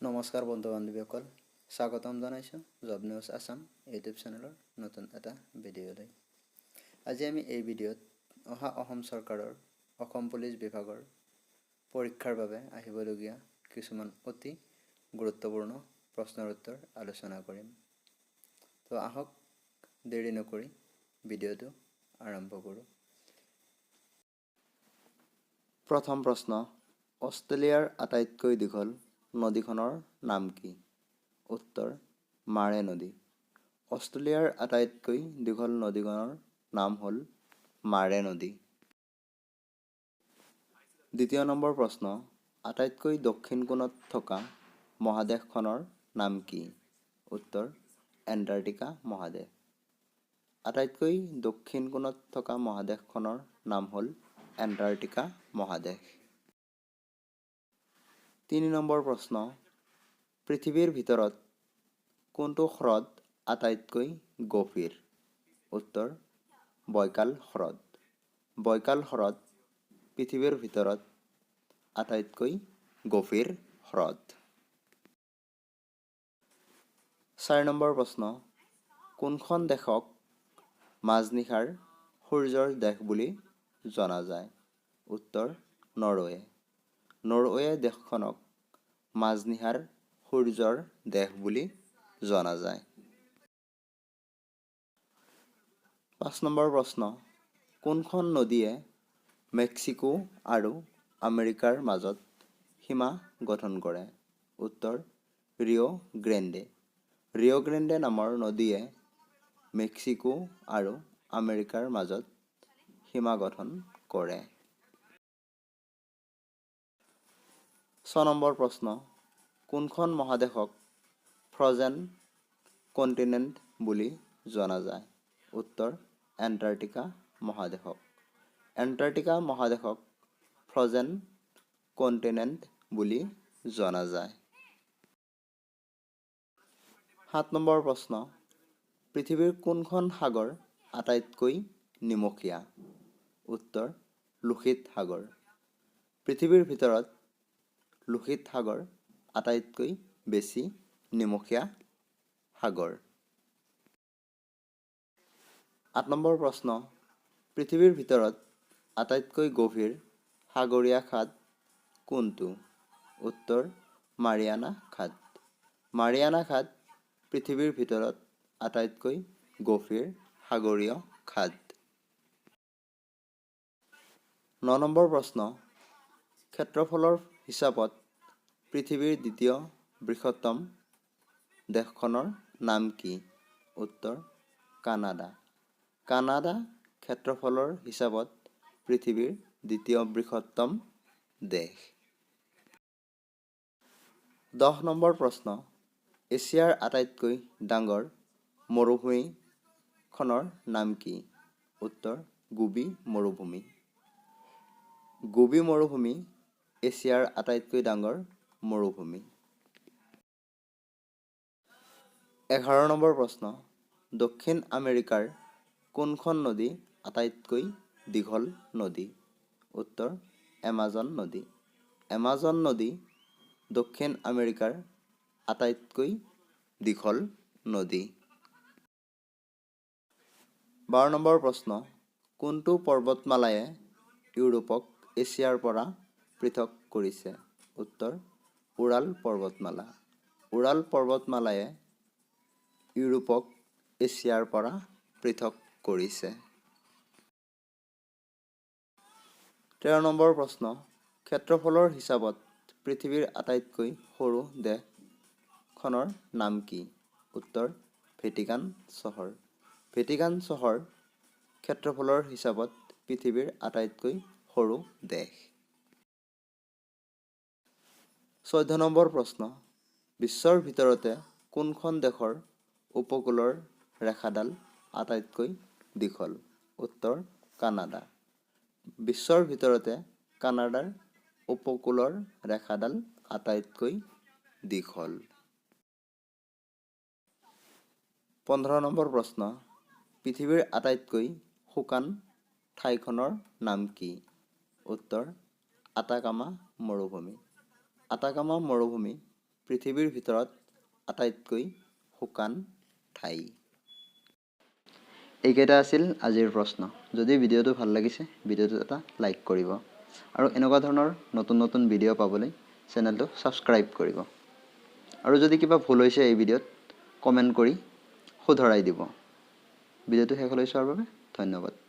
নমস্কাৰ বন্ধু বান্ধৱীসকল, স্বাগতম জনাইছোঁ জব নিউজ আছাম ইউটিউব চেনেলৰ নতুন এটা ভিডিঅ'লৈ। আজি আমি এই ভিডিঅ'ত অসম চৰকাৰৰ অসম পুলিচ বিভাগৰ পৰীক্ষাৰ বাবে আহিবলগীয়া কিছুমান অতি গুৰুত্বপূৰ্ণ প্ৰশ্নৰ উত্তৰ আলোচনা কৰিম। তো আহক দেৰি নকৰি ভিডিঅ'টো আৰম্ভ কৰোঁ। প্ৰথম প্ৰশ্ন, অষ্ট্ৰেলিয়াৰ আটাইতকৈ দীঘল নদীখনৰ নাম কি? উত্তৰ, মাৰে নদী। অষ্ট্ৰেলিয়াৰ আটাইতকৈ দীঘল নদীখনৰ নাম হ'ল মাৰে নদী। দ্বিতীয় নম্বৰ প্ৰশ্ন, আটাইতকৈ দক্ষিণ কোণত থকা মহাদেশখনৰ নাম কি? উত্তৰ, এণ্টাৰ্কটিকা মহাদেশ। আটাইতকৈ দক্ষিণ কোণত থকা মহাদেশখনৰ নাম হ'ল এণ্টাৰ্কটিকা মহাদেশ। 3 নম্বৰ প্ৰশ্ন, পৃথিৱীৰ ভিতৰত কোনটো হ্ৰদ আটাইতকৈ গভীৰ? উত্তৰ, বৈকাল হ্ৰদ। বৈকাল হ্ৰদ পৃথিৱীৰ ভিতৰত আটাইতকৈ গভীৰ হ্ৰদ। 4 নম্বৰ প্ৰশ্ন, কোনখন দেশক মাজনিশাৰ সূৰ্যৰ দেশ বুলি জনা যায়? উত্তৰ, নৰৱে। নৰৱে দেশখনক মাজনিশাৰ সূৰ্যৰ দেশ বুলি জনা যায়। 5 নম্বৰ প্ৰশ্ন, কোনখন নদীয়ে মেক্সিকো আৰু আমেৰিকাৰ মাজত সীমা গঠন কৰে? উত্তৰ, ৰিঅ' গ্ৰেণ্ডে। ৰিঅ' গ্ৰেণ্ডে নামৰ নদীয়ে মেক্সিকো আৰু আমেৰিকাৰ মাজত সীমা গঠন কৰে। 6 নম্বৰ প্ৰশ্ন, কোনখন মহাদেশক ফ্ৰজেন কণ্টিনেণ্ট বুলি জনা যায়? উত্তৰ, এণ্টাৰ্কটিকা মহাদেশক। এণ্টাৰ্কটিকা মহাদেশক ফ্ৰজেন কণ্টিনেণ্ট বুলি জনা যায়। 7 নম্বৰ প্ৰশ্ন, পৃথিৱীৰ কোনখন সাগৰ আটাইতকৈ নিমখীয়া? উত্তৰ, লোহিত সাগৰ। পৃথিৱীৰ ভিতৰত লোহিত সাগৰ আটাইতকৈ বেছি নিমখীয়া সাগৰ। 8 নম্বৰ প্ৰশ্ন, পৃথিৱীৰ ভিতৰত আটাইতকৈ গভীৰ সাগৰীয় খাদ কোনটো? উত্তৰ, মাৰিয়ানা খাদ। মাৰিয়ানা খাদ পৃথিৱীৰ ভিতৰত আটাইতকৈ গভীৰ সাগৰীয় খাদ। 9 নম্বৰ প্ৰশ্ন, ক্ষেত্ৰফলৰ হিচাপত পৃথিৱীৰ দ্বিতীয় বৃহত্তম দেশখনৰ নাম কি? উত্তৰ, কানাডা। কানাডা ক্ষেত্ৰফলৰ হিচাপত পৃথিৱীৰ দ্বিতীয় বৃহত্তম দেশ। 10 নম্বৰ প্ৰশ্ন, এছিয়াৰ আটাইতকৈ ডাঙৰ মৰুভূমিখনৰ নাম কি? উত্তৰ, গোবি মৰুভূমি। গোবি মৰুভূমি এছিয়াৰ আটাইতকৈ ডাঙৰ মৰুভূমি। 11 নম্বৰ প্ৰশ্ন, দক্ষিণ আমেৰিকাৰ কোনখন নদী আটাইতকৈ দীঘল নদী? উত্তৰ, এমাজন নদী। এমাজন নদী দক্ষিণ আমেৰিকাৰ আটাইতকৈ দীঘল নদী। 12 নম্বৰ প্ৰশ্ন, কোনটো পৰ্বতমালায়ে ইউৰোপক এছিয়াৰ পৰা পৃথক কৰিছে? উত্তৰ, উৰাল পৰ্বতমালা। উৰাল পৰ্বতমালায়ে ইউৰোপক এছিয়াৰ পৰা পৃথক কৰিছে। 13 নম্বৰ প্ৰশ্ন, ক্ষেত্ৰফলৰ হিচাপত পৃথিৱীৰ আটাইতকৈ সৰু দেশখনৰ নাম কি? উত্তৰ, ভেটিকান চহৰ। ভেটিকান চহৰ ক্ষেত্ৰফলৰ হিচাপত পৃথিৱীৰ আটাইতকৈ সৰু দেশ। 14 নম্বৰ প্ৰশ্ন, বিশ্বৰ ভিতৰতে কোনখন দেশৰ উপকূলৰ ৰেখাডাল আটাইতকৈ দীঘল? উত্তৰ, কানাডা। বিশ্বৰ ভিতৰতে কানাডাৰ উপকূলৰ ৰেখাডাল আটাইতকৈ দীঘল। 15 নম্বৰ প্ৰশ্ন, পৃথিৱীৰ আটাইতকৈ শুকান ঠাইখনৰ নাম কি? উত্তৰ, আটাকামা মৰুভূমি। আটাকামা মৰুভূমি পৃথিৱীৰ ভিতৰত আটাইতকৈ শুকান ঠাই? এইকেইটা আছিল আজিৰ প্ৰশ্ন। যদি ভিডিঅ'টো ভাল লাগিছে ভিডিঅ'টোত এটা লাইক কৰিব আৰু এনেকুৱা ধৰণৰ নতুন নতুন ভিডিঅ' পাবলৈ চেনেলটো ছাবস্ক্ৰাইব কৰিব আৰু যদি কিবা ভুল হৈছে এই ভিডিঅ'ত কমেণ্ট কৰি শুধৰাই দিব। ভিডিঅ'টো শেষলৈ চোৱাৰ বাবে ধন্যবাদ।